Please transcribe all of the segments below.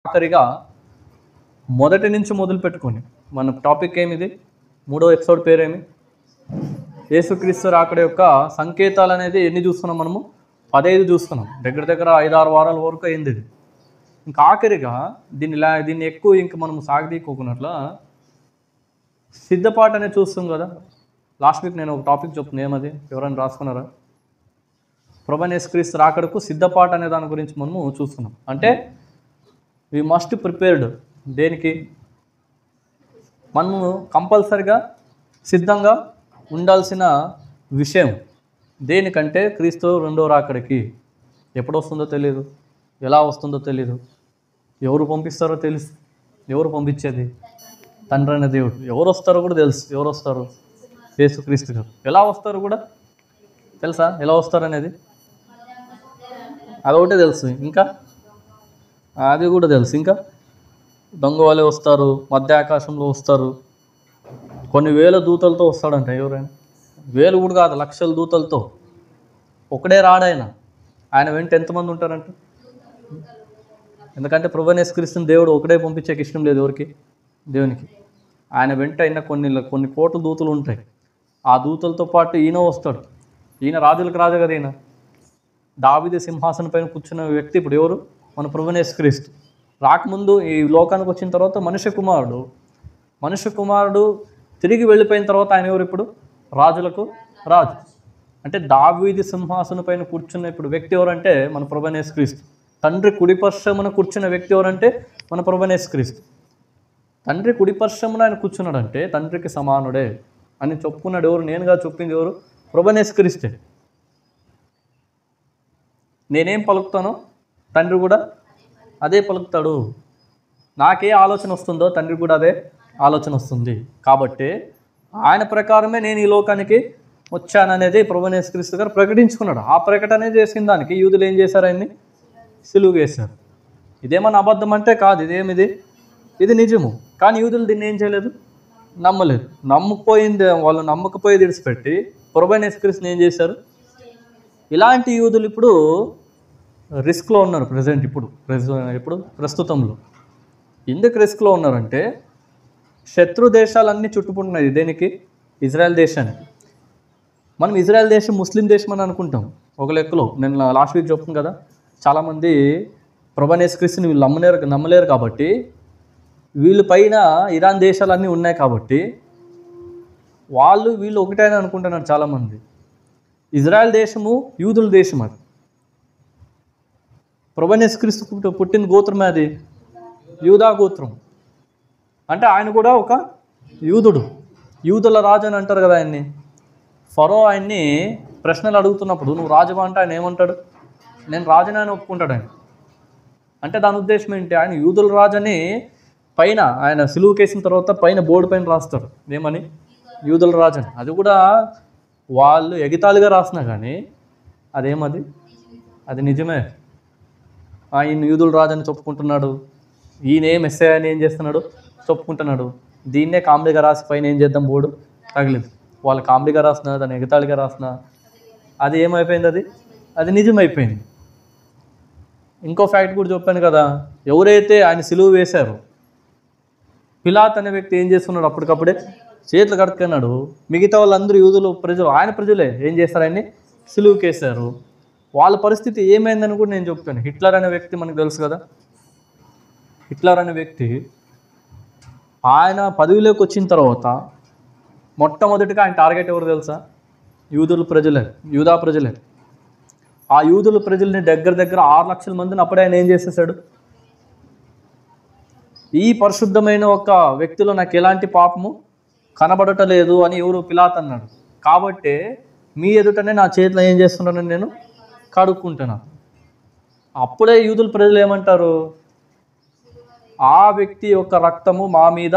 ఆఖరిగా మొదటి నుంచి మొదలు పెట్టుకొని మన టాపిక్ ఏమిది, 3వ ఎపిసోడ్ పేరేమి, యేసుక్రీస్తు రాకడ యొక్క సంకేతాలు అనేది ఎన్ని చూస్తున్నాం మనము? 15 చూస్తున్నాం. దగ్గర 5-6 వారాల వరకు అయింది ఇది. ఇంకా ఆఖరిగా దీన్ని ఎక్కువ ఇంక మనం సాగదీకోకున్నట్ల సిద్ధపాటు అనేది చూస్తాం కదా. లాస్ట్ వీక్ నేను ఒక టాపిక్ చెప్తున్నాను, ఏమది ఎవరైనా రాసుకున్నారా? ప్రభువైన యేసుక్రీస్తు రాకడకు సిద్ధపాటు అనే దాని గురించి మనము చూస్తున్నాం. అంటే వి మస్ట్ ప్రిపేర్డ్. దేనికి? మనము కంపల్సరిగా సిద్ధంగా ఉండాల్సిన విషయం దేనికంటే క్రీస్తు రెండో రాకడికి. ఎప్పుడు వస్తుందో తెలియదు, ఎలా వస్తుందో తెలియదు, ఎవరు పంపిస్తారో తెలుసు. ఎవరు పంపించేది? తండ్రి అనే దేవుడు. ఎవరు వస్తారో కూడా తెలుసు. ఎవరు వస్తారు? యేసుక్రీస్తు గారు. ఎలా వస్తారో కూడా తెలుసా? ఎలా వస్తారు అనేది అదొకటే తెలుసు. ఇంకా అది కూడా తెలుసు. ఇంకా దొంగ వాళ్ళే వస్తారు, మధ్య ఆకాశంలో వస్తారు, కొన్ని వేల దూతలతో వస్తాడంట. ఎవరైనా వేలు కూడా కాదు, లక్షల దూతలతో. ఒకడే రాడాయన. ఆయన వెంట ఎంతమంది ఉంటారంట? ఎందుకంటే ప్రభువైన యేసుక్రీస్తుని దేవుడు ఒకడే పంపించేకి ఇష్టం లేదు ఎవరికి? దేవునికి. ఆయన వెంట అయిన కొన్ని కోట్ల దూతలు ఉంటాయి. ఆ దూతలతో పాటు ఈయన వస్తాడు. ఈయన రాజులకు రాజు కదా. ఈయన దావీదు సింహాసనం పైన కూర్చున్న వ్యక్తి ఇప్పుడు ఎవరు? మన ప్రభువైన యేసుక్రీస్తు. రాకముందు ఈ లోకానికి వచ్చిన తర్వాత మనుష్య కుమారుడు తిరిగి వెళ్ళిపోయిన తర్వాత ఆయన ఎవరు? ఇప్పుడు రాజులకు రాజు. అంటే దావీదు సింహాసనం పైన కూర్చున్న ఇప్పుడు వ్యక్తి ఎవరంటే మన ప్రభువైన యేసుక్రీస్తు. తండ్రి కుడిపర్శ్వమున కూర్చున్న వ్యక్తి ఎవరంటే మన ప్రభువైన యేసుక్రీస్తు. తండ్రి కుడిపర్శ్వమున ఆయన కూర్చున్నాడంటే తండ్రికి సమానుడే అని చెప్పుకున్నాడు ఎవరు? నేనుగా చెప్పింది ఎవరు? ప్రభువైన యేసుక్రీస్తే. నేనేం పలుకుతానో తండ్రి కూడా అదే పలుకుతాడు. నాకే ఆలోచన వస్తుందో తండ్రి కూడా అదే ఆలోచన వస్తుంది. కాబట్టి ఆయన ప్రకారమే నేను ఈ లోకానికి వచ్చాననేది ప్రభువైన యేసుక్రీస్తు గారు ప్రకటించుకున్నాడు. ఆ ప్రకటన చేసిన దానికి యూదులు ఏం చేశారు? ఆయన్ని సిలువ వేశారు. ఇదేమన్నా అబద్ధం అంటే కాదు. ఇది నిజము. కానీ యూదులు దీన్ని ఏం చేయలేదు? నమ్మలేదు. వాళ్ళు నమ్మకపోయి విడిచిపెట్టి ప్రభువైన యేసుక్రీస్తుని ఏం చేశారు? ఇలాంటి యూదులు ఇప్పుడు రిస్క్లో ఉన్నారు. ప్రస్తుతంలో ఎందుకు రిస్క్లో ఉన్నారంటే శత్రు దేశాలన్నీ చుట్టుకుంటున్నాయి. దేనికి? ఇజ్రాయెల్ దేశానికి. మనం ఇజ్రాయెల్ దేశం ముస్లిం దేశం అని అనుకుంటాం ఒక లెక్కలో. నేను లాస్ట్ వీక్ చెప్తాను కదా, చాలామంది ప్రభువైన యేసుక్రీస్తుని వీళ్ళు నమ్మలేరు కాబట్టి వీళ్ళ పైన ఇరాన్ దేశాలన్నీ ఉన్నాయి కాబట్టి వీళ్ళు ఒకటేనా అనుకుంటున్నారు చాలామంది. ఇజ్రాయెల్ దేశము యూదుల దేశం. అది ప్రభువైన యేసుక్రీస్తు పుట్టిన గోత్రం అది యూదా గోత్రం. అంటే ఆయన కూడా ఒక యూదుడు, యూదుల రాజు అని అంటారు కదా ఆయన్ని. ఫరో ఆయన్ని ప్రశ్నలు అడుగుతున్నప్పుడు నువ్వు రాజువా అంటే ఆయన ఏమంటాడు? నేను రాజుని అని ఒప్పుకుంటాడు ఆయన. అంటే దాని ఉద్దేశం ఏంటి? ఆయన యూదుల రాజు అని పైన ఆయన సిలువ కేసిన తర్వాత పైన బోర్డు పైన రాస్తాడు ఏమని? యూదుల రాజు అని. అది కూడా వాళ్ళు ఎగితాళిగా రాసినా కానీ అది నిజమే. ఈయన యూదుల రాజు అని చెప్పుకుంటున్నాడు. ఈయన మెస్సే అని ఏం చేస్తున్నాడు? చెప్పుకుంటున్నాడు. దీన్నే కామెడీగా రాసి పైన ఏం చేద్దాం బోర్డు తగిలింది. వాళ్ళు కామెడీగా రాసిన, దాన్ని ఎగతాళిగా రాసిన అది ఏమైపోయింది? అది నిజమైపోయింది. ఇంకో ఫ్యాక్ట్ కూడా చెప్పాను కదా, ఎవరైతే ఆయన సిలువ వేశారో పిలాత్ అనే వ్యక్తి ఏం చేస్తున్నాడు? అప్పటికప్పుడే చేతులు కడుక్కున్నాడు. మిగతా వాళ్ళందరూ యూదులు ఆయన ప్రజలే ఏం చేస్తారు? ఆయన్ని సిలువకేశారు. వాళ్ళ పరిస్థితి ఏమైందని కూడా నేను చెప్తాను. హిట్లర్ అనే వ్యక్తి మనకు తెలుసు కదా. హిట్లర్ అనే వ్యక్తి ఆయన పదవిలోకి వచ్చిన తర్వాత మొట్టమొదటిగా ఆయన టార్గెట్ ఎవరు తెలుసా? యూదా ప్రజలే. ఆ యూదుల ప్రజల్ని దగ్గర 6 లక్షల మందిని అప్పుడే ఆయన ఏం చేసేసాడు? ఈ పరిశుద్ధమైన ఒక వ్యక్తిలో నాకు ఎలాంటి పాపము కనబడటలేదు అని ఎవరు? పిలాత్ అన్నాడు. కాబట్టి మీ ఎదుటనే నా చేతిలో ఏం చేస్తున్నానని నేను కడుక్కుంటున్నాను. అప్పుడే యూదుల ప్రజలు ఏమంటారు? ఆ వ్యక్తి యొక్క రక్తము మా మీద,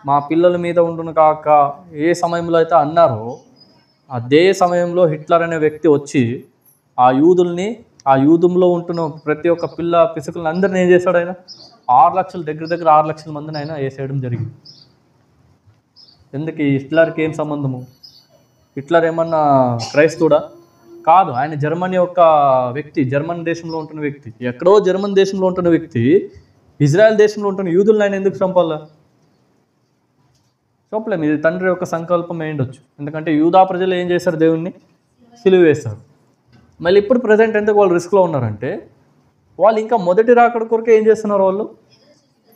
మా పిల్లల మీద ఉండును కాక ఏ సమయంలో అయితే అన్నారో అదే సమయంలో హిట్లర్ అనే వ్యక్తి వచ్చి ఆ యూదుల్లో ఉంటున్న ప్రతి ఒక్క పిల్ల పిసుకులను అందరిని ఏం చేశాడు? ఆయన 6 లక్షలు దగ్గర 6 లక్షల మందిని ఆయన వేసేయడం జరిగింది. ఎందుకు? హిట్లర్కి ఏం సంబంధము? హిట్లర్ ఏమన్నా క్రైస్తవుడా? కాదు. ఆయన జర్మనీ యొక్క వ్యక్తి, జర్మన్ దేశంలో ఉంటున్న వ్యక్తి. ఎక్కడో జర్మన్ దేశంలో ఉంటున్న వ్యక్తి ఇజ్రాయెల్ దేశంలో ఉంటున్న యూదులను ఆయన ఎందుకు చంపాలా? చంపలేము. ఇది తండ్రి యొక్క సంకల్పం అయ్యుండొచ్చు. ఎందుకంటే యూదా ప్రజలు ఏం చేశారు? దేవుణ్ణి సిలువ వేశారు. మళ్ళీ ఇప్పుడు ప్రజెంట్ ఎందుకు వాళ్ళు రిస్క్లో ఉన్నారంటే వాళ్ళు ఇంకా మొదటి రాకడ కొరకే ఏం చేస్తున్నారు? వాళ్ళు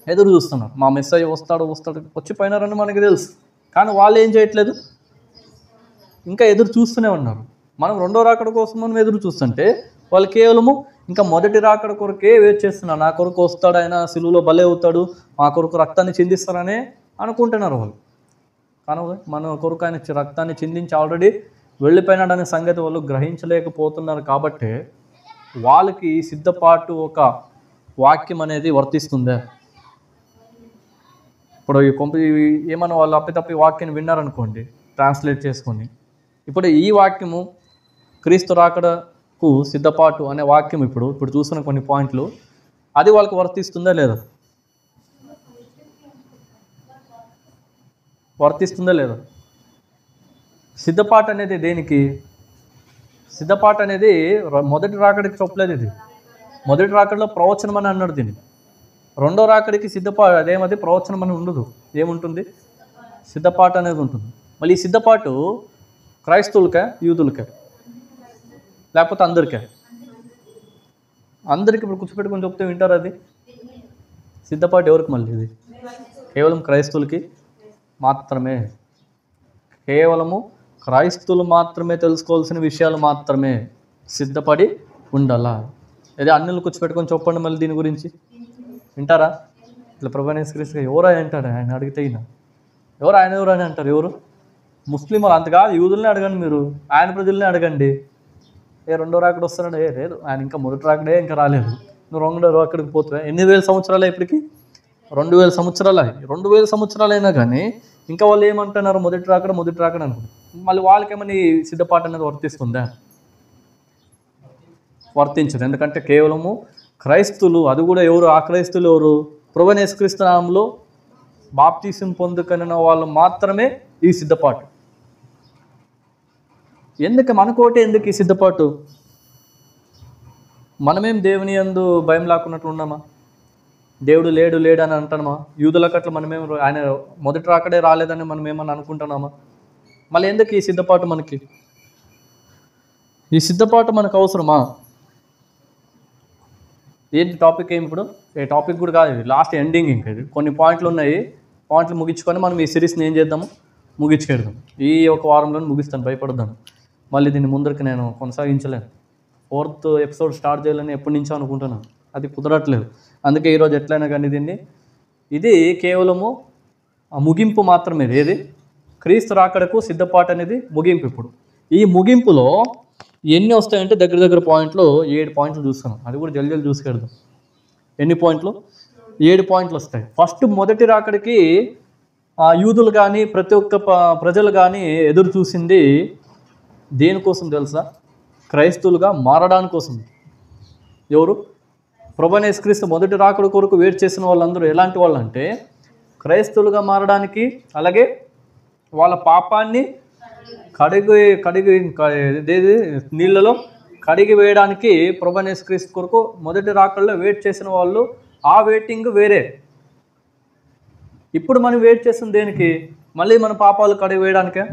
ఎదురు చూస్తున్నారు. మా మెస్సయ్య వస్తాడు వచ్చిపోయినారని మనకి తెలుసు. కానీ వాళ్ళు ఏం చేయట్లేదు, ఇంకా ఎదురు చూస్తూనే ఉన్నారు. మనం రెండో రాకడ కోసం మనం ఎదురు చూస్తుంటే వాళ్ళు కేవలము ఇంకా మొదటి రాకడ కొరకే వెయిట్ చేస్తున్నారు. నా కొరకు వస్తాడు, ఆయన సిలువలో బలి అవుతాడు, మా కొరకు రక్తాన్ని చిందిస్తారనే అనుకుంటున్నారు వాళ్ళు. కానీ మన కొరకు ఆయన రక్తాన్ని చిందించి ఆల్రెడీ వెళ్ళిపోయినాడనే సంగతి వాళ్ళు గ్రహించలేకపోతున్నారు. కాబట్టి వాళ్ళకి సిద్ధపాటు ఒక వాక్యం అనేది వర్తిస్తుందా? ఇప్పుడు ఏమన్నా వాళ్ళు అప్పితప్పి వాక్యాన్ని విన్నారనుకోండి, ట్రాన్స్లేట్ చేసుకొని, ఇప్పుడు ఈ వాక్యము క్రీస్తు రాకడకు సిద్ధపాటు అనే వాక్యం ఇప్పుడు చూస్తున్న కొన్ని పాయింట్లు, అది వాళ్ళకి వర్తిస్తుందా లేదా? వర్తిస్తుందా లేదా? సిద్ధపాటు అనేది దేనికి? సిద్ధపాటు అనేది మొదటి రాకడికి చెప్పలేదు. ఇది మొదటి రాకడిలో ప్రవచనం అని అన్నాడు దీన్ని. రెండో రాకడికి సిద్ధపాటు అదేమది ప్రవచనం అని ఉండదు. ఏముంటుంది? సిద్ధపాటు అనేది ఉంటుంది. మళ్ళీ ఈ సిద్ధపాటు క్రైస్తవులకే, యూదులకే, లేకపోతే అందరికే? అందరికి ఇప్పుడు కూర్చోపెట్టుకొని చెప్తే వింటారు. అది సిద్ధపాటు ఎవరికి? మళ్ళీ ఇది కేవలం క్రైస్తవులకి మాత్రమే. కేవలము క్రైస్తవులు మాత్రమే తెలుసుకోవాల్సిన విషయాలు మాత్రమే సిద్ధపడి ఉండాలా. అదే అన్యులు కూర్చోపెట్టుకొని చెప్పండి మళ్ళీ దీని గురించి వింటారా? ఇట్లా ప్రభువైన యేసుక్రీస్తు ఎవరు అంటాడు? ఆయన అడిగితే ఎవరు ఆయన ఎవరు అని అంటారు. ఎవరు? ముస్లిం వాళ్ళు. అంతగా యూదుల్ని అడగండి, మీరు ఆయన ప్రజల్ని అడగండి. రెండో రాకడ వస్తున్నాడు? లేదు, ఆయన ఇంకా మొదటి రాకడే ఇంకా రాలేదు. నువ్వు రెండో రాకడికి పోతావా? ఎన్ని వేల సంవత్సరాలు ఇప్పటికి? 2000 సంవత్సరాలు. 2000 సంవత్సరాలైనా కానీ ఇంకా వాళ్ళు ఏమంటున్నారు? మొదటి రాకడ అనుకుంటారు. మళ్ళీ వాళ్ళకేమని సిద్ధపాటు అనేది వర్తిస్తుందా? వర్తించదు. ఎందుకంటే కేవలము క్రైస్తువులు, అది కూడా ఎవరు? ఆ క్రైస్తువులు ఎవరు? ప్రభువైన యేసుక్రీస్తు నామములో బాప్తీసం పొందుకొనిన వాళ్ళు మాత్రమే ఈ సిద్ధపాటు. ఎందుకు మనకోటే? ఎందుకు ఈ సిద్ధపాటు? మనమేం దేవుని యందు భయం లేకున్నట్లు ఉన్నామా? దేవుడు లేడు అని అంటున్నామా? యూదులకు అట్లా మనమేం ఆయన మొదటి రాకడే రాలేదని మనం ఏమని అనుకుంటున్నామా? మళ్ళీ ఎందుకు ఈ సిద్ధపాటు మనకి? ఈ సిద్ధపాటు మనకు అవసరమా? ఏంటి టాపిక్? ఏమి ఇప్పుడు? ఏ టాపిక్ కూడా కాదు, ఇది లాస్ట్ ఎండింగ్. ఇంకా ఇది కొన్ని పాయింట్లు ఉన్నాయి. పాయింట్లు ముగించుకొని మనం ఈ సిరీస్ని ఏం చేద్దాము? ముగించుకెడదాం. ఈ ఒక వారంలో ముగిస్తాను, భయపడదాను. మళ్ళీ దీన్ని ముందరికి నేను కొనసాగించలేను. 4th ఎపిసోడ్ స్టార్ట్ చేయాలని ఎప్పటి నుంచో అనుకుంటున్నాను, అది కుదరట్లేదు. అందుకే ఈరోజు ఎట్లయినా కానీ ఇది కేవలము ముగింపు మాత్రమే. ఏది? క్రీస్తు రాకడకు సిద్ధపాటు అనేది ముగింపు. ఇప్పుడు ఈ ముగింపులో ఎన్ని వస్తాయంటే దగ్గర పాయింట్లు 7 పాయింట్లు చూస్తాను. అది కూడా జల్దీ చూసుకెడదాం. ఎన్ని పాయింట్లు? 7 పాయింట్లు వస్తాయి. ఫస్ట్, మొదటి రాకడికి యూదులు కానీ ప్రతి ఒక్క ప్రజలు కానీ ఎదురు చూసింది దేనికోసం తెలుసా? క్రైస్తవులుగా మారడానికి కోసం. ఎవరు? ప్రభువైన యేసుక్రీస్తు మొదటి రాకడ కొరకు వెయిట్ చేసిన వాళ్ళందరూ ఎలాంటి వాళ్ళు అంటే క్రైస్తవులుగా మారడానికి, అలాగే వాళ్ళ పాపాన్ని కడిగి నీళ్ళలో కడిగి వేయడానికి ప్రభువైన యేసుక్రీస్తు కొరకు మొదటి రాకడలో వెయిట్ చేసిన వాళ్ళు. ఆ వెయిటింగ్ వేరే. ఇప్పుడు మనం వెయిట్ చేస్తుంది దేనికి? మళ్ళీ మన పాపాలు కడిగి వేయడానికే.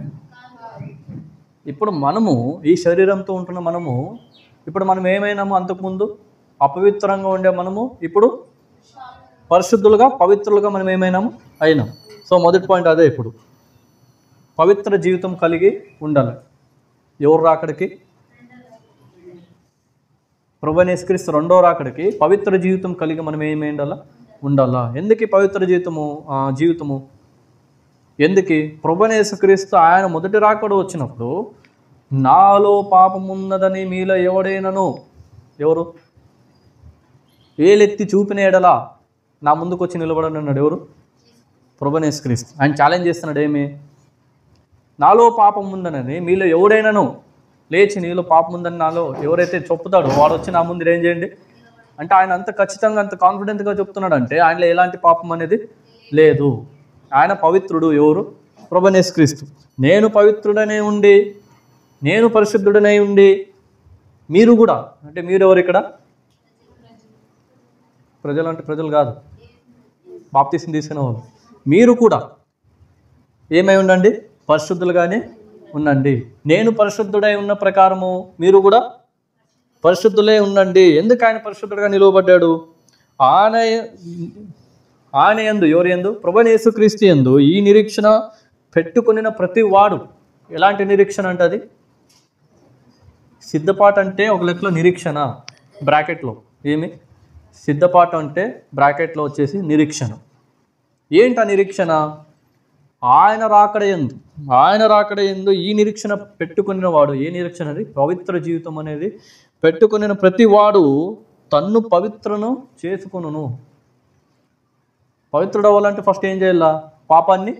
ఇప్పుడు మనము ఈ శరీరంతో ఉంటున్న మనము, ఇప్పుడు మనం ఏమైనాము? అంతకుముందు అపవిత్రంగా ఉండే మనము ఇప్పుడు పరిశుద్ధులుగా, పవిత్రులుగా మనం ఏమైనాము? అయినాం. సో మొదటి పాయింట్ అదే. ఇప్పుడు పవిత్ర జీవితం కలిగి ఉండాలి. ఎవరు రాకడికి? ప్రభువైన యేసుక్రీస్తు రెండో రాకడికి పవిత్ర జీవితం కలిగి మనం ఏమై ఉండాలా? ఎందుకు పవిత్ర జీవితము? ఎందుకు? ప్రభువైన యేసుక్రీస్తు ఆయన మొదటి రాకడ వచ్చినప్పుడు, నాలో పాపమున్నదని మీలో ఎవడైనను, ఎవరు? వేలెత్తి చూపిన ఎడలా నా ముందుకు వచ్చి నిలబడని అన్నాడు. ఎవరు? ప్రభువైన యేసుక్రీస్తు. ఆయన ఛాలెంజ్ చేస్తున్నాడు. ఏమి? నాలో పాపం ఉందనని మీలో ఎవడైనాను లేచి, నీలో పాపం ఉందని నాలో ఎవరైతే చెప్పుతాడో వాడు వచ్చి నా ముందు ఏం చేయండి అంటే, ఆయన అంత ఖచ్చితంగా, అంత కాన్ఫిడెంట్గా చెప్తున్నాడు. అంటే ఆయనలో ఎలాంటి పాపం అనేది లేదు. ఆయన పవిత్రుడు. ఎవరు? ప్రభువైన యేసుక్రీస్తు. నేను పవిత్రుడనే ఉండి నేను పరిశుద్ధుడనై ఉండి మీరు కూడా, అంటే మీరు ఎవరు ఇక్కడ? ప్రజలు అంటే ప్రజలు కాదు, బాప్తిసం తీసుకునే వాళ్ళు. మీరు కూడా ఏమై ఉండండి? పరిశుద్ధులుగానే ఉండండి. నేను పరిశుద్ధుడై ఉన్న ప్రకారము మీరు కూడా పరిశుద్ధులే ఉండండి. ఎందుకు ఆయన పరిశుద్ధుడుగా నిలువబడ్డాడు? ఆయన యందు, ఎవరి యందు? ప్రభువైన యేసుక్రీస్తు యందు ఈ నిరీక్షణ పెట్టుకొనిన ప్రతి వాడు. ఎలాంటి నిరీక్షణ అంటే అది సిద్ధపాటు అంటే ఒక లెక్కలో నిరీక్షణ, బ్రాకెట్లో ఏమి సిద్ధపాటు అంటే బ్రాకెట్లో వచ్చేసి నిరీక్షణ. ఏంటి ఆ నిరీక్షణ? ఆయన రాకడ యందు ఈ నిరీక్షణ పెట్టుకున్న వాడు. ఏ నిరీక్షణ అది? పవిత్ర జీవితం అనేది పెట్టుకున్న ప్రతి వాడు తన్ను పవిత్రను చేసుకొనును. పవిత్రుడు అవ్వాలంటే ఫస్ట్ ఏం చేయాలా? పాపాన్ని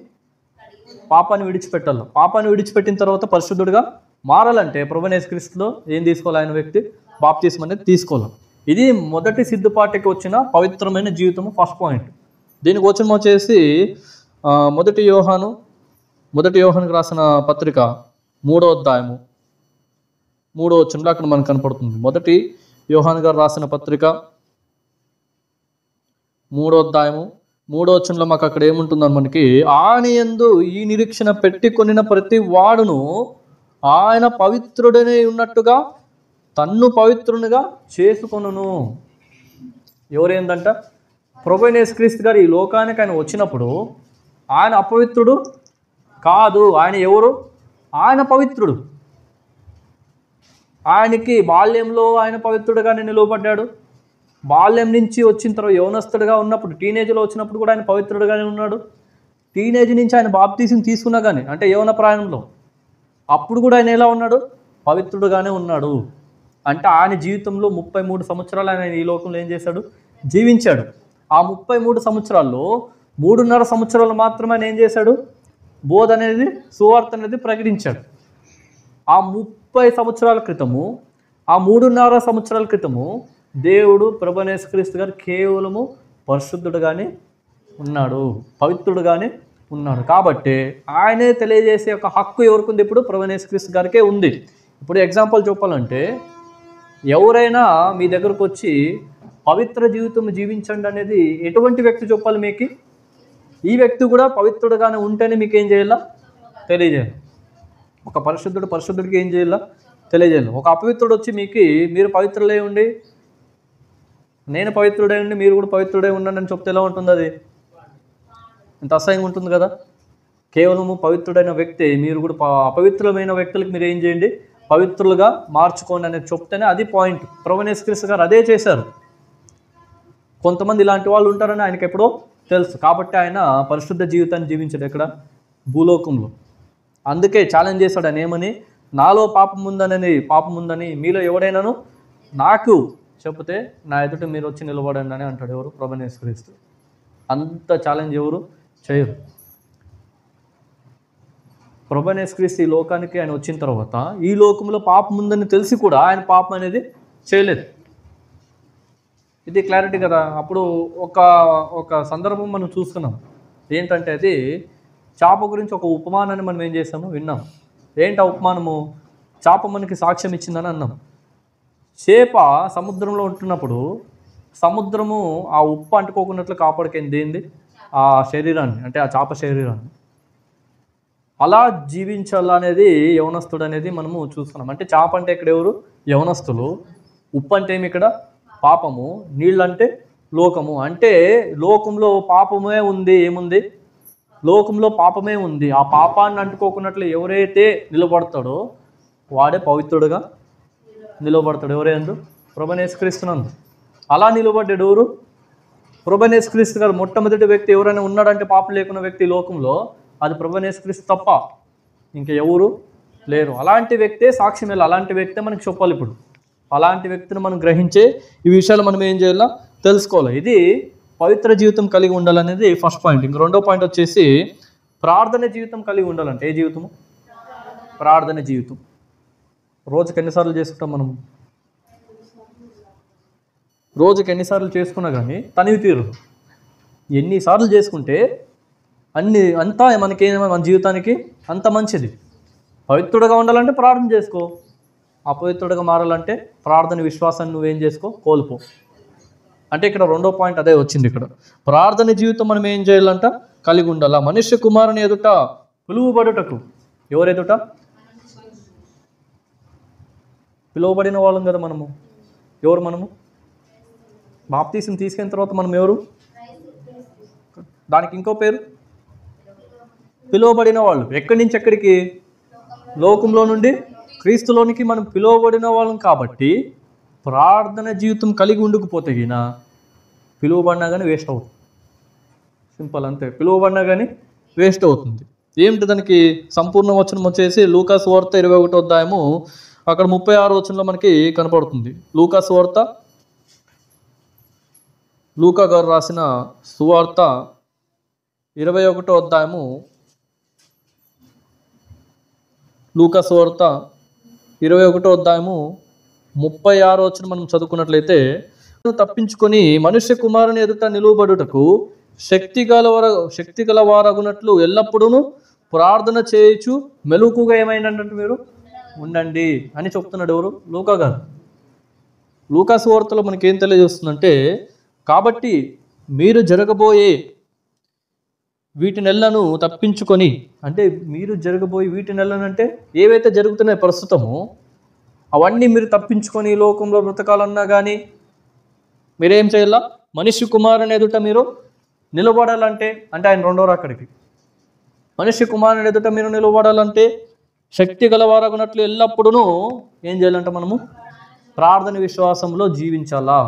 విడిచిపెట్టాలి. పాపాన్ని విడిచిపెట్టిన తర్వాత పరిశుద్ధుడిగా మారాలంటే ప్రభువైన యేసుక్రీస్తులో ఏం తీసుకోవాలి? ఆయన వ్యక్తి బాప్తిసం అనేది తీసుకోవాలి. ఇది మొదటి సిద్ధపాటికి వచ్చిన పవిత్రమైన జీవితము, ఫస్ట్ పాయింట్. దీనికి వచ్చిన వచ్చేసి మొదటి యోహానుకి రాసిన పత్రిక 3వ అధ్యాయము 3వ వచనంలో అక్కడ మనకు కనపడుతుంది. మొదటి యోహాను గారు రాసిన పత్రిక 3వ అధ్యాయము 3వ వచనంలో మాకు అక్కడ ఏముంటుందని మనకి, ఆయన యందు ఈ నిరీక్షణ పెట్టుకొనిన ప్రతి వాడును ఆయన పవిత్రుడనే ఉన్నట్టుగా తన్ను పవిత్రునిగా చేసుకొనును. ఎవరేందంట? ప్రభువైన యేసుక్రీస్తు గారు ఈ లోకానికి ఆయన వచ్చినప్పుడు ఆయన అపవిత్రుడు కాదు. ఆయన ఎవరు? ఆయన పవిత్రుడు. ఆయనకి బాల్యంలో ఆయన పవిత్రుడుగానే నిలువబడ్డాడు. బాల్యం నుంచి వచ్చిన తర్వాత యౌవనస్తుడుగా ఉన్నప్పుడు, టీనేజ్లో వచ్చినప్పుడు కూడా ఆయన పవిత్రుడుగానే ఉన్నాడు. టీనేజ్ నుంచి ఆయన బాప్తీసం తీసుకున్నా కానీ, అంటే యౌవన ప్రాయంలో, అప్పుడు కూడా ఆయన ఎలా ఉన్నాడు? పవిత్రుడుగానే ఉన్నాడు. అంటే ఆయన జీవితంలో 33 సంవత్సరాలు ఆయన ఈ లోకంలో ఏం చేశాడు? జీవించాడు. ఆ 33 సంవత్సరాల్లో 3.5 సంవత్సరాలు మాత్రమే ఆయన ఏం చేశాడు? బోధ అనేది, సువార్త అనేది ప్రకటించాడు. ఆ 30 సంవత్సరాల క్రితము, ఆ 3.5 సంవత్సరాల క్రితము దేవుడు ప్రభువైన యేసుక్రీస్తు గారు కేవలము పరిశుద్ధుడుగానే ఉన్నాడు, పవిత్రుడుగానే ఉన్నాడు. కాబట్టి ఆయనే తెలియజేసే ఒక హక్కు ఎవరికి ఉంది? ఇప్పుడు ప్రభువైన యేసుక్రీస్తు గారికే ఉంది. ఇప్పుడు ఎగ్జాంపుల్ చెప్పాలంటే, ఎవరైనా మీ దగ్గరకు వచ్చి పవిత్ర జీవితం జీవించండి అనేది ఎటువంటి వ్యక్తి చెప్పాలి మీకు? ఈ వ్యక్తి కూడా పవిత్రుడుగానే ఉంటేనే మీకు ఏం చేయాలా? తెలియజేయాలి. ఒక పరిశుద్ధుడికి ఏం చేయాలా? తెలియజేయాలి. ఒక అపవిత్రుడు వచ్చి మీకు మీరు పవిత్రులై ఉండి, నేను పవిత్రుడై ఉండి మీరు కూడా పవిత్రుడై ఉండండి అని చెప్తే ఎలా ఉంటుంది? అది ఇంత అసహ్యంగా ఉంటుంది కదా. కేవలము పవిత్రుడైన వ్యక్తి మీరు కూడా అపవిత్రమైన వ్యక్తులకు మీరు ఏం చేయండి? పవిత్రులుగా మార్చుకోండి అనేది చెప్తేనే అది పాయింట్. ప్రభువైన యేసుక్రీస్తు గారు అదే చేశారు. కొంతమంది ఇలాంటి వాళ్ళు ఉంటారని ఆయనకి ఎప్పుడో తెలుసు. కాబట్టి ఆయన పరిశుద్ధ జీవితాన్ని జీవించాడు ఎక్కడ? భూలోకంలో. అందుకే ఛాలెంజ్ చేశాడు ఆయన ఏమని? నాలో పాపం ఉందని మీలో ఎవడైనాను నాకు చెప్తే నా ఎదుట మీరు వచ్చి నిలబడండి అని అంటాడు. ఎవరు? ప్రభువైన యేసుక్రీస్తు. అంత ఛాలెంజ్ ఎవరు చేయరు. ప్రభువైన యేసుక్రీస్తు ఈ లోకానికి ఆయన వచ్చిన తర్వాత ఈ లోకంలో పాపం ఉందని తెలిసి కూడా ఆయన పాపం అనేది చేయలేదు. ఇది క్లారిటీ కదా. అప్పుడు ఒక సందర్భం మనం చూస్తున్నాం. ఏంటంటే అది చేప గురించి ఒక ఉపమానాన్ని మనం ఏం చేసాము? విన్నాం. ఏంటి ఆ ఉపమానము? చేప మనకి సాక్ష్యం ఇచ్చిందని అన్నాం. చేప సముద్రంలో ఉంటున్నప్పుడు సముద్రము ఆ ఉప్పు అంటుకోకున్నట్లు కాపాడుకుంది ఏంది? ఆ శరీరాన్ని, అంటే ఆ చేప శరీరాన్ని. అలా జీవించాలనేది యవనస్తుడు అనేది మనము చూస్తున్నాం. అంటే చేప అంటే ఇక్కడ ఎవరు? యవనస్తులు. ఉప్పు అంటే ఏమి ఇక్కడ? పాపము. నీళ్ళు అంటే లోకము. అంటే లోకంలో పాపమే ఉంది. ఏముంది? లోకంలో పాపమే ఉంది. ఆ పాపాన్ని అంటుకోకున్నట్లు ఎవరైతే నిలబడతాడో వాడే పవిత్రుడుగా నిలబడతాడు. ఎవరైందు? ప్రభువైన యేసుక్రీస్తునందు. అలా నిలబడ్డాడు ఎవరు? ప్రభువైన యేసుక్రీస్తు గారు. మొట్టమొదటి వ్యక్తి ఎవరైనా ఉన్నాడంటే పాపం లేకున్న వ్యక్తి లోకంలో, అది ప్రభువైన యేసుక్రీస్తు తప్ప ఇంకా ఎవరు లేరు. అలాంటి వ్యక్తే సాక్ష్యం వెళ్ళాలి. అలాంటి వ్యక్తే మనకి చెప్పాలి. ఇప్పుడు అలాంటి వ్యక్తిని మనం గ్రహించే ఈ విషయాలు మనం ఏం చేయాలా? తెలుసుకోవాలి. ఇది పవిత్ర జీవితం కలిగి ఉండాలనేది ఫస్ట్ పాయింట్. ఇంక రెండో పాయింట్ వచ్చేసి ప్రార్థన జీవితం కలిగి ఉండాలంటే ఏ జీవితము? ప్రార్థన జీవితం. రోజుకి ఎన్నిసార్లు చేసుకుంటాం మనం? రోజుకి ఎన్నిసార్లు చేసుకున్నా కానీ తనివి తీరు. ఎన్నిసార్లు చేసుకుంటే అంతా మనకేమో మన జీవితానికి అంత మంచిది. పవిత్రుడుగా ఉండాలంటే ప్రార్థన చేసుకో, అపవిత్రుడిగా మారాలంటే ప్రార్థన విశ్వాసాన్ని నువ్వేం చేసుకో, కోల్పో. అంటే ఇక్కడ రెండో పాయింట్ అదే వచ్చింది. ఇక్కడ ప్రార్థన జీవితం మనం ఏం చేయాలంట, కలిగి ఉండాలా. మనుష్య కుమారుని ఎదుట పిలువబడుటకు, ఎవరు ఎదుట? పిలువబడిన వాళ్ళం కదా మనము. ఎవరు మనము? బాప్తీసం తీసుకున్న తర్వాత మనం ఎవరు? దానికి ఇంకో పేరు పిలువబడిన వాళ్ళు. ఎక్కడి నుంచి ఎక్కడికి? లోకంలో నుండి క్రీస్తులోనికి మనం పిలువబడిన వాళ్ళం. కాబట్టి ప్రార్థన జీవితం కలిగి ఉండకపోతే గిన పిలువబడినా కానీ వేస్ట్ అవుతుంది. సింపుల్ అంతే. పిలువబడినా కానీ వేస్ట్ అవుతుంది. ఏమిటి దానికి సంపూర్ణ వచనం వచ్చేసి లూకా సువార్త 21వ అధ్యాయము అక్కడ 36వ వచనంలో మనకి కనపడుతుంది. లూకా సువార్త, లూకా గారు రాసిన సువార్త 21వ అధ్యాయము, లూకా సువార్త 21వ అధ్యాయము 36వ వచనం మనం చదువుకున్నట్లయితే, తప్పించుకొని మనుష్య కుమారుని ఎదుట నిలువబడుటకు శక్తి గలవారగునట్లు ఎల్లప్పుడూ ప్రార్థన చేయొచ్చు మెలకుగా ఏమైందంటే మీరు ఉండండి అని చెప్తున్నాడు. ఎవరు? లూకా గారు. లూకా సువార్తలో మనకి ఏం తెలియజేస్తుందంటే, కాబట్టి మీరు జరగబోయే వీటి నెలలను తప్పించుకొని, అంటే మీరు జరగబోయే వీటి నెలలను అంటే ఏవైతే జరుగుతున్నాయో ప్రస్తుతము అవన్నీ మీరు తప్పించుకొని లోకంలో బ్రతకాలన్నా కానీ మీరేం చేయాలా? మనిషి కుమారుని ఎదుట మీరు నిలబడాలంటే, అంటే ఆయన రెండో రాకడికి మనిషి కుమారుని ఎదుట మీరు నిలబడాలంటే శక్తి గలవారగునట్లు ఎల్లప్పుడూ ఏం చేయాలంటే మనము ప్రార్థన విశ్వాసంలో జీవించాలా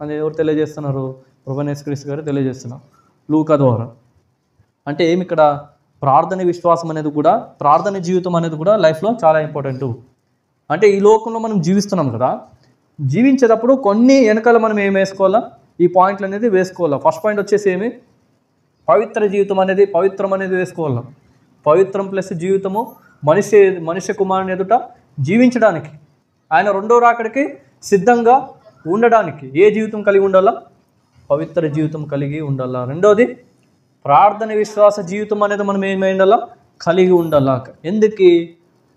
అని ఎవరు తెలియజేస్తున్నారు? ప్రభువైన యేసుక్రీస్తు గారు తెలియజేస్తున్నారు లూకా ద్వారా. అంటే ఏమి ఇక్కడ ప్రార్థన విశ్వాసం అనేది కూడా, ప్రార్థన జీవితం అనేది కూడా లైఫ్లో చాలా ఇంపార్టెంట్. అంటే ఈ లోకంలో మనం జీవిస్తున్నాం కదా, జీవించేటప్పుడు కొన్ని వెనకాల మనం ఏం వేసుకోవాలా? ఈ పాయింట్లు అనేది వేసుకోవాలా. ఫస్ట్ పాయింట్ వచ్చేసి ఏమి? పవిత్ర జీవితం అనేది, పవిత్రం అనేది వేసుకోవాలా. పవిత్రం ప్లస్ జీవితము మనుష్య కుమారుని ఎదుట జీవించడానికి, ఆయన రెండో రాకడికి సిద్ధంగా ఉండడానికి ఏ జీవితం కలిగి ఉండాలా? పవిత్ర జీవితం కలిగి ఉండాలా. రెండోది ప్రార్థన విశ్వాస జీవితం అనేది మనం ఏమై ఉండాలా? కలిగి ఉండాలా. ఎందుకు?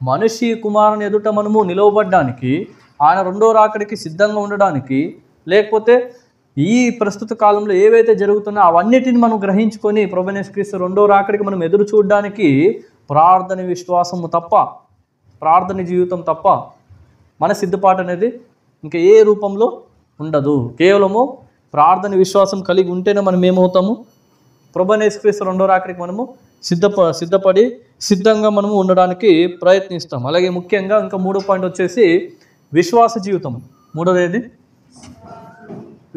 మనిషి కుమారుని ఎదుట మనము నిలవబడ్డానికి, ఆయన రెండో రాకడికి సిద్ధంగా ఉండడానికి, లేకపోతే ఈ ప్రస్తుత కాలంలో ఏవైతే జరుగుతున్నాయో అవన్నిటిని మనం గ్రహించుకొని ప్రభువైన యేసుక్రీస్తు రెండో రాకడికి మనం ఎదురు చూడడానికి ప్రార్థన విశ్వాసము తప్ప, ప్రార్థన జీవితం తప్ప మన సిద్ధపాటు అనేది ఇంకా ఏ రూపంలో ఉండదు. కేవలము ప్రార్థన విశ్వాసం కలిగి ఉంటేనే మనం ఏమవుతాము? ప్రభువైన యేసుక్రీస్తు రెండో రాకడికి మనము సిద్ధపడి సిద్ధంగా మనము ఉండడానికి ప్రయత్నిస్తాం. అలాగే ముఖ్యంగా ఇంకా మూడో పాయింట్ వచ్చేసి విశ్వాస జీవితం. మూడోది ఏది?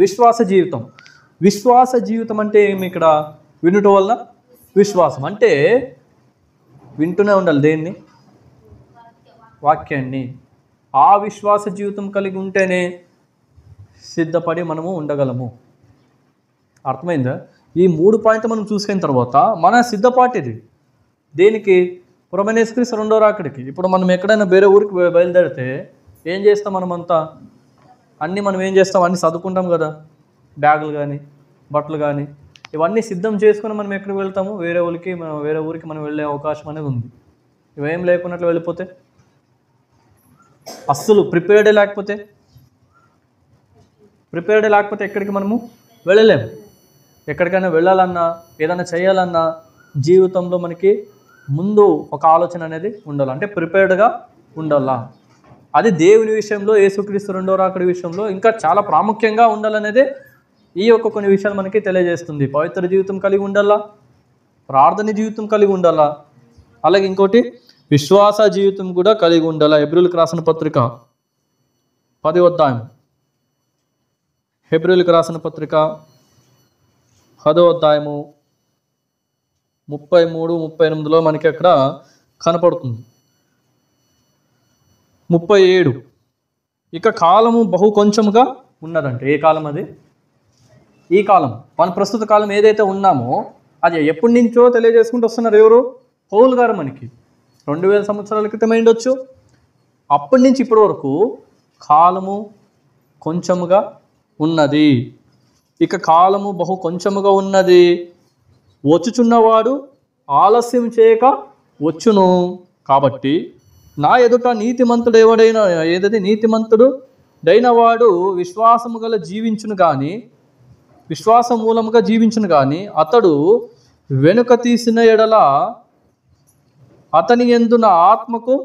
విశ్వాస జీవితం. విశ్వాస జీవితం అంటే ఏమి? ఇక్కడ వినుట వల్ల విశ్వాసం అంటే వింటూనే ఉండాలి. దేన్ని? వాక్యాన్ని. ఆ విశ్వాస జీవితం కలిగి ఉంటేనే సిద్ధపడి మనము ఉండగలము. అర్థమైందా? ఈ 3 పాయింట్లు మనం చూసుకున్న తర్వాత మన సిద్ధపాటు ఇది దేనికి? ప్రభువైన యేసుక్రీస్తు రెండో రాకడికి. ఇప్పుడు మనం ఎక్కడైనా వేరే ఊరికి బయలుదేరితే ఏం చేస్తాం? మనమంతా అన్నీ మనం ఏం చేస్తాం? అన్నీ చదువుకుంటాం కదా, బ్యాగులు కానీ బట్టలు కానీ ఇవన్నీ సిద్ధం చేసుకొని మనం ఎక్కడికి వెళ్తాము? వేరే ఊరికి మనం వెళ్ళే అవకాశం అనేది ఉంది. ఇవేం లేకున్నట్లు వెళ్ళిపోతే, అస్సలు ప్రిపేర్డే లేకపోతే ఎక్కడికి మనము వెళ్ళలేము. ఎక్కడికైనా వెళ్ళాలన్నా, ఏదైనా చేయాలన్నా జీవితంలో మనకి ముందు ఒక ఆలోచన అనేది ఉండాలి. అంటే ప్రిపేర్డ్గా ఉండాలా. అది దేవుని విషయంలో, యేసుక్రీస్తు రెండో రాకడి విషయంలో ఇంకా చాలా ప్రాముఖ్యంగా ఉండాలనేదే ఈ యొక్క కొన్ని విషయాలు మనకి తెలియజేస్తుంది. పవిత్ర జీవితం కలిగి ఉండాలా, ప్రార్థన జీవితం కలిగి ఉండాలా, అలాగే ఇంకోటి విశ్వాస జీవితం కూడా కలిగి ఉండాలా. హెబ్రీయులకు రాసిన పత్రిక 10వ అధ్యాయం, హెబ్రీయులకు రాసిన పత్రిక 10వ అధ్యాయము 33, 38లో మనకి అక్కడ కనపడుతుంది. 37 ఇక కాలము బహు కొంచెముగా ఉన్నదంటే ఏ కాలం అది? ఈ కాలం. మన ప్రస్తుత కాలం ఏదైతే ఉన్నామో అది ఎప్పటి నుంచో తెలియజేసుకుంటూ వస్తున్నారు. ఎవరు? పౌలు గారు. మనకి 2000 సంవత్సరాల క్రితం ఉండొచ్చు. అప్పటి నుంచి ఇప్పటి వరకు కాలము కొంచెముగా ఉన్నది. ఇక కాలము బహు కొంచెముగా ఉన్నది, వచ్చుచున్నవాడు ఆలస్యం చేయక వచ్చును. కాబట్టి నా ఎదుట నీతిమంతుడు ఎవడైనా నీతిమంతుడైన వాడు విశ్వాసము గల జీవించును కానీ విశ్వాస మూలముగా జీవించును కానీ అతడు వెనుక తీసిన ఎడల అతని యందు నా ఆత్మకు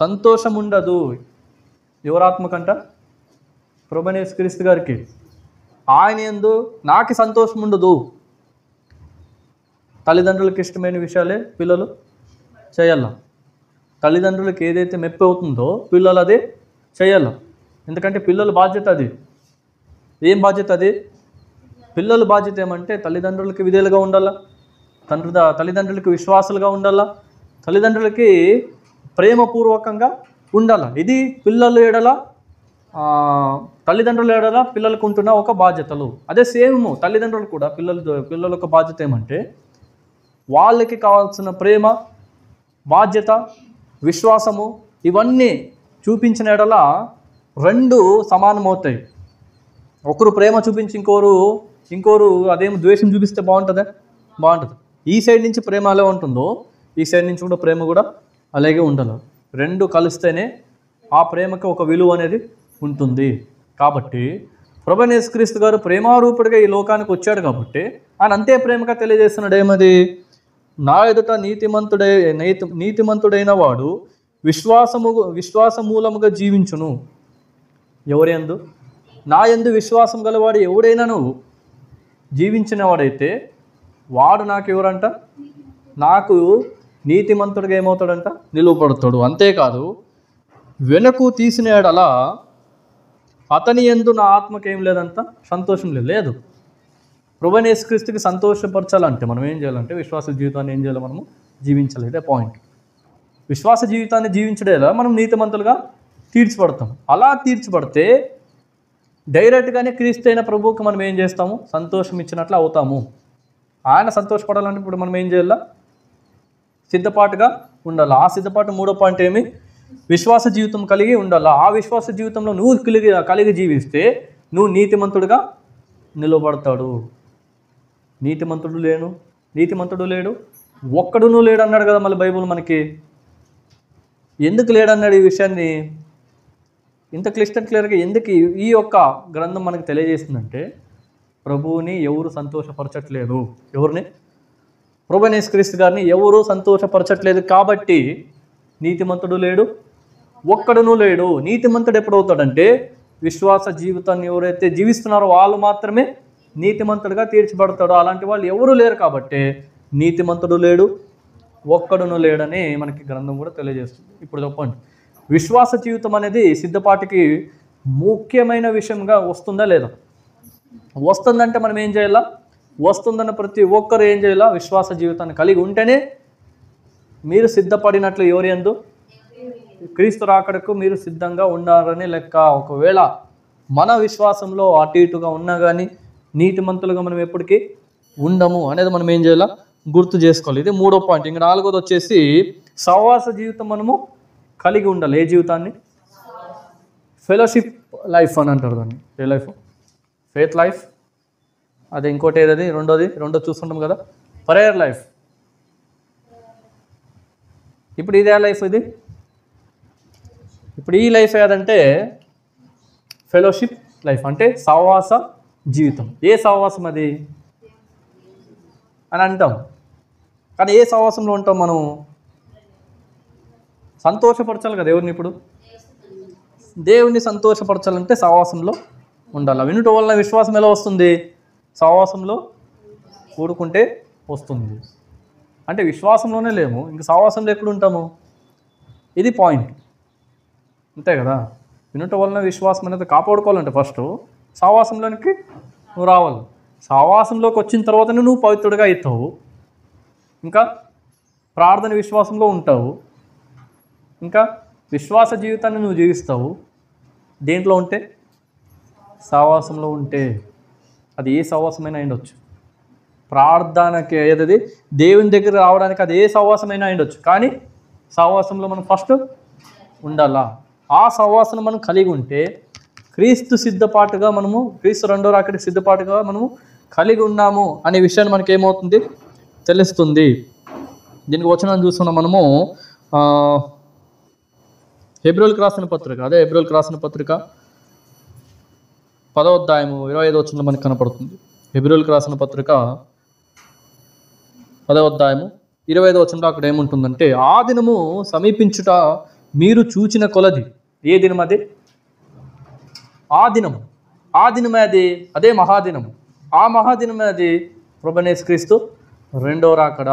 సంతోషం ఉండదు. ఎవరాత్మకంట? ప్రభువైన యేసుక్రీస్తు గారికి. ఆయన యందు నాకు సంతోషం ఉండదు. తల్లిదండ్రులకు ఇష్టమైన విషయాలే పిల్లలు చేయాల. తల్లిదండ్రులకు ఏదైతే మెప్పి అవుతుందో పిల్లలు అదే చేయాల. ఎందుకంటే పిల్లల బాధ్యత అది. ఏం బాధ్యత అది? పిల్లల బాధ్యత ఏమంటే తల్లిదండ్రులకి విధేయులుగా ఉండాలా, తల్లిదండ్రులకి విశ్వాసులుగా ఉండాలా, తల్లిదండ్రులకి ప్రేమపూర్వకంగా ఉండాలి. ఇది పిల్లలు ఎడల తల్లిదండ్రుల ఎడల పిల్లలకు ఉంటున్న ఒక బాధ్యతలు. అదే సేమ్ తల్లిదండ్రులు కూడా పిల్లల యొక్క బాధ్యత ఏమంటే వాళ్ళకి కావాల్సిన ప్రేమ, బాధ్యత, విశ్వాసము ఇవన్నీ చూపించిన ఎడల రెండు సమానమవుతాయి. ఒకరు ప్రేమ చూపించి ఇంకోరు అదేమో ద్వేషం చూపిస్తే బాగుంటుందా? బాగుంటుంది. ఈ సైడ్ నుంచి ప్రేమ అలా ఉంటుందో ఈ సైడ్ నుంచి కూడా ప్రేమ కూడా అలాగే ఉండాలి. రెండు కలిస్తేనే ఆ ప్రేమకి ఒక విలువ అనేది ఉంటుంది. కాబట్టి ప్రభువైన యేసుక్రీస్తు గారు ప్రేమారూపుడిగా ఈ లోకానికి వచ్చాడు కాబట్టి ఆయన అంతే ప్రేమగా తెలియజేస్తున్నాడు. ఏమది? నా ఎదుట నీతిమంతుడైన వాడు విశ్వాసమూలముగా జీవించును. ఎవరి యందు? నా యందు విశ్వాసం గలవాడు ఎవడైనా నువ్వు జీవించిన వాడైతే వాడు నాకు ఎవరంట? నాకు నీతిమంతుడిగా ఏమవుతాడంట? నిలువబడతాడు. అంతేకాదు వెనక్కు తీసిన ఎడల అతని యందు నా ఆత్మకేం లేదంట? సంతోషం లేదు. ప్రభువైన యేసుక్రీస్తుకి సంతోషపరచాలంటే మనం ఏం చేయాలంటే విశ్వాస జీవితాన్ని ఏం చేయాలి? మనము జీవించాలి. ఇదే పాయింట్. విశ్వాస జీవితాన్ని జీవించడేలా మనం నీతిమంతులుగా తీర్చిపడతాం. అలా తీర్చిపడితే డైరెక్ట్గానే క్రీస్తు అయిన ప్రభువుకి మనం ఏం చేస్తాము? సంతోషం ఇచ్చినట్లు అవుతాము. ఆయన సంతోషపడాలంటే ఇప్పుడు మనం ఏం చేయాలా? సిద్ధపాటుగా ఉండాలి. ఆ సిద్ధపాటు మూడో పాయింట్ ఏమి? విశ్వాస జీవితం కలిగి ఉండాలి. ఆ విశ్వాస జీవితంలో నువ్వు కలిగి జీవిస్తే నువ్వు నీతిమంతుడిగా నిలబడతాడు. నీతిమంతుడు లేడు, ఒక్కడునూ లేడు అన్నాడు కదా మళ్ళీ బైబుల్ మనకి. ఎందుకు లేడన్నాడు? ఈ విషయాన్ని ఇంత క్లియర్గా ఎందుకు ఈ యొక్క గ్రంథం మనకు తెలియజేస్తుందంటే ప్రభువుని ఎవరు సంతోషపరచట్లేదు. ఎవరిని? ప్రభువైన యేసుక్రీస్తు గారిని ఎవరు సంతోషపరచట్లేదు. కాబట్టి నీతిమంతుడు లేడు, ఒక్కడునూ లేడు. నీతిమంతుడు ఎప్పుడవుతాడంటే విశ్వాస జీవితాన్ని ఎవరైతే జీవిస్తున్నారో వాళ్ళు మాత్రమే నీతిమంతుడిగా తీర్చిబడతాడు. అలాంటి వాళ్ళు ఎవరు లేరు కాబట్టి నీతిమంతుడు లేడు, ఒక్కడునూ లేడని మనకి గ్రంథం కూడా తెలియజేస్తుంది. ఇప్పుడు చెప్పండి, విశ్వాస జీవితం అనేది సిద్ధపాటికి ముఖ్యమైన విషయంగా వస్తుందా లేదా? వస్తుందంటే మనం ఏం చేయాలా? వస్తుందన్న ప్రతి ఒక్కరు ఏం చేయాలా? విశ్వాస జీవితాన్ని కలిగి ఉంటేనే మీరు సిద్ధపడినట్లు. ఎవరి యందు? క్రీస్తు రాకడకు మీరు సిద్ధంగా ఉన్నారని లెక్క. ఒకవేళ మన విశ్వాసంలో అటు ఇటుగా ఉన్నా కానీ నీతిమంతులుగా మనం ఎప్పటికీ ఉండము అనేది మనం ఏం చేయాలా? గుర్తు చేసుకోవాలి. ఇది మూడో పాయింట్. ఇంకా నాలుగోది వచ్చేసి సహవాస జీవితం మనము కలిగి ఉండాలి. ఏ జీవితాన్ని? ఫెలోషిప్ లైఫ్ అని అంటారు దాన్ని. ఏ లైఫ్? Faith life. అదే ఇంకోటి ఏదది? రెండో చూస్తుంటాం కదా, ప్రేయర్ లైఫ్. ఇప్పుడు ఇదే లైఫ్. ఇప్పుడు ఈ లైఫ్ ఏదంటే ఫెలోషిప్ లైఫ్, అంటే సహవాస జీవితం. ఏ సహవాసం అది అని అంటాం, కానీ ఏ సహవాసంలో ఉంటాం మనం? సంతోషపరచాలి కదా దేవుడిని. ఇప్పుడు దేవుణ్ణి సంతోషపరచాలంటే సహవాసంలో ఉండాలి. వినుట వలన విశ్వాసం ఎలా వస్తుంది? సహవాసంలో కూడుకుంటే వస్తుంది. అంటే విశ్వాసంలోనే లేము, ఇంక సహవాసంలో ఎక్కడ ఉంటాము? ఇది పాయింట్. అంతే కదా. వినుట వలన విశ్వాసం అనేది కాపాడుకోవాలంటే ఫస్ట్ సహవాసంలోనికి నువ్వు రావాలి. సహవాసంలోకి వచ్చిన తర్వాతనే నువ్వు పవిత్రుడిగా అవుతావు, ఇంకా ప్రార్థన విశ్వాసంలో ఉంటావు, ఇంకా విశ్వాస జీవితాన్ని నువ్వు జీవిస్తావు. దేంట్లో ఉంటే? సహవాసంలో ఉంటే. అది ఏ సహవాసమైనా అయ్యుండొచ్చు. ప్రార్థనకి ఏదది దేవుని దగ్గర రావడానికి అది ఏ సహవాసమైనా అయ్యుండొచ్చు, కానీ సహవాసంలో మనం ఫస్ట్ ఉండాలా. ఆ సహవాసం మనం కలిగి ఉంటే క్రీస్తు రెండో రాకడికి సిద్ధపాటుగా మనము కలిగి ఉన్నాము అనే విషయాన్ని మనకి ఏమవుతుంది? తెలుస్తుంది. దీనికి వచనం చూస్తున్నాం మనము. హెబ్రోల్కి రాసిన పత్రిక, అదే హెబ్రోల్కి రాసిన పత్రిక 10వ అధ్యాయము 25వ వచనంలో మనకు కనపడుతుంది. హెబ్రోల్కి రాసిన పత్రిక 10వ అధ్యాయము 25వ వచనంలో అక్కడ ఏముంటుందంటే, ఆ దినము సమీపించుట మీరు చూచిన కొలది. ఏ దినం అది? ఆ దినము. ఆ దినమే అది, అదే మహాదినము. ఆ మహాదినమే అది ప్రభువైన యేసుక్రీస్తు రెండో రాకడ.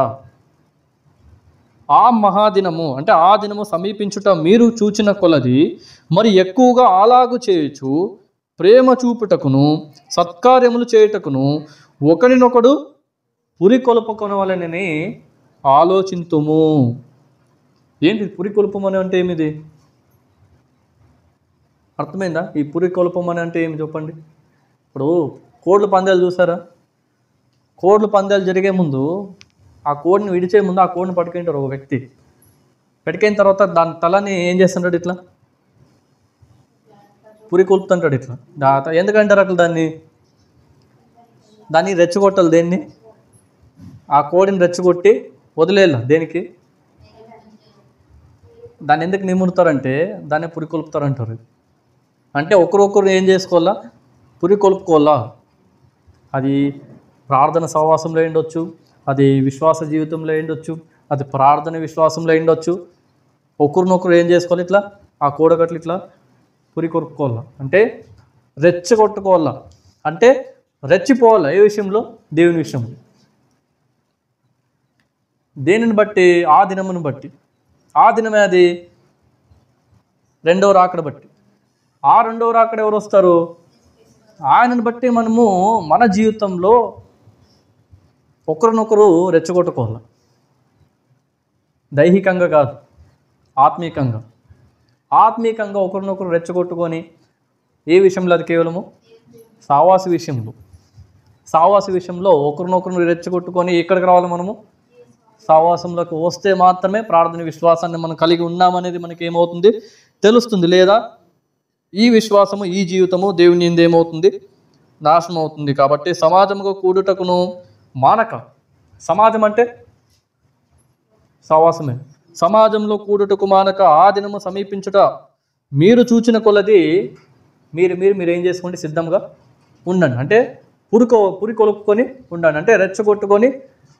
ఆ మహాదినము అంటే ఆ దినము సమీపించుట మీరు చూచిన కొలది మరి ఎక్కువగా అలాగు చేయొచ్చు ప్రేమ చూపుటకును సత్కార్యములు చేయుటకును ఒకరినొకడు పురికొల్పుకొనవలెనని ఆలోచింతుము. ఏంటి పురికొల్పమని అంటే ఏమిది? అర్థమైందా? ఈ పురికొల్పమని అంటే ఏమి చెప్పండి. ఇప్పుడు కోడ్ల పందాలు చూసారా? కోడ్ల పందాలు జరిగే ముందు ఆ కోడిని విడిచే ముందు ఆ కోడిని పట్టుకుంటారు ఒక వ్యక్తి. పట్టుకైన తర్వాత దాని తలని ఏం చేస్తుంటాడు? ఇట్లా పురికొల్పుతుంటాడు ఇట్లా. ఎందుకంటారు అట్లా? దాన్ని రెచ్చగొట్టాలి. దేన్ని? ఆ కోడిని రెచ్చగొట్టి వదిలేయాల. దేనికి? దాన్ని ఎందుకు నిమురుతారంటే దాన్ని పురికొల్పుతారంటారు. అంటే ఒకరొకరు ఏం చేసుకోవాలా? పురికొల్పుకోవాలా. అది ప్రార్థన సహవాసంలో ఉండొచ్చు, అది విశ్వాస జీవితంలో ఉండొచ్చు, అది ప్రార్థన విశ్వాసంలో ఉండొచ్చు. ఒకరినొకరు ఏం చేసుకోవాలి? ఇట్లా ఆ కూడగట్లు ఇట్లా పురికొల్పుకోవాలా. అంటే రెచ్చగొట్టుకోవాలా. అంటే రెచ్చిపోవాలా. ఏ విషయంలో? దేవుని విషయంలో. దేనిని బట్టి? ఆ దినమును బట్టి. ఆ దినమే అది రెండవ రాకడ బట్టి. ఆ రెండవ రాకడ ఎవరు వస్తారు? ఆయనను బట్టి మనము మన జీవితంలో ఒకరినొకరు రెచ్చగొట్టుకోవాలి. దైహికంగా కాదు, ఆత్మీకంగా. ఆత్మీకంగా ఒకరినొకరు రెచ్చగొట్టుకొని ఏ విషయంలో? అది కేవలము సావాస విషయంలో. సావాస విషయంలో ఒకరినొకరు రెచ్చగొట్టుకొని ఎక్కడికి రావాలి? మనము సావాసంలోకి వస్తే మాత్రమే ప్రార్థన విశ్వాసాన్ని మనం కలిగి ఉన్నామనేది మనకి ఏమవుతుంది? తెలుస్తుంది. లేదా ఈ విశ్వాసము, ఈ జీవితము దేవుని యందు ఏమవుతుంది? నాశనం అవుతుంది. కాబట్టి సమాజముగా కూడుటకును మానక. సమాజం అంటే సహవాసమే. సమాజంలో కూడుటకు మానక ఆ దినము సమీపించుట మీరు చూచిన కొలది మీరు ఏం చేసుకోండి? సిద్ధంగా ఉండండి. అంటే పురికొలుపుకొని ఉండండి. అంటే రెచ్చగొట్టుకొని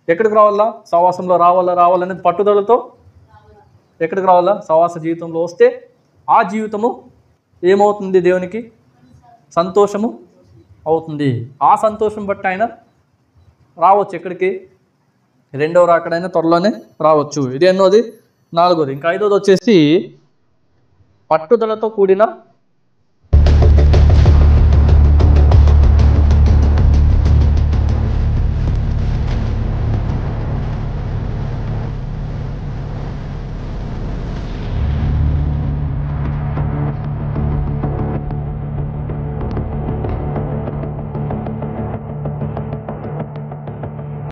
ఎక్కడికి రావాలా? సహవాసంలో రావాలనేది పట్టుదలతో ఎక్కడికి రావాలా? సహవాస జీవితంలో వస్తే ఆ జీవితము ఏమవుతుంది? దేవునికి సంతోషము అవుతుంది. ఆ సంతోషం బట్టి ఆయన రావచ్చు. ఎక్కడికి? రెండవ రాకడైనా త్వరలోనే రావచ్చు. ఇది ఎన్నోది? 4వది. ఇంకా 5వది వచ్చేసి పట్టుదలతో కూడిన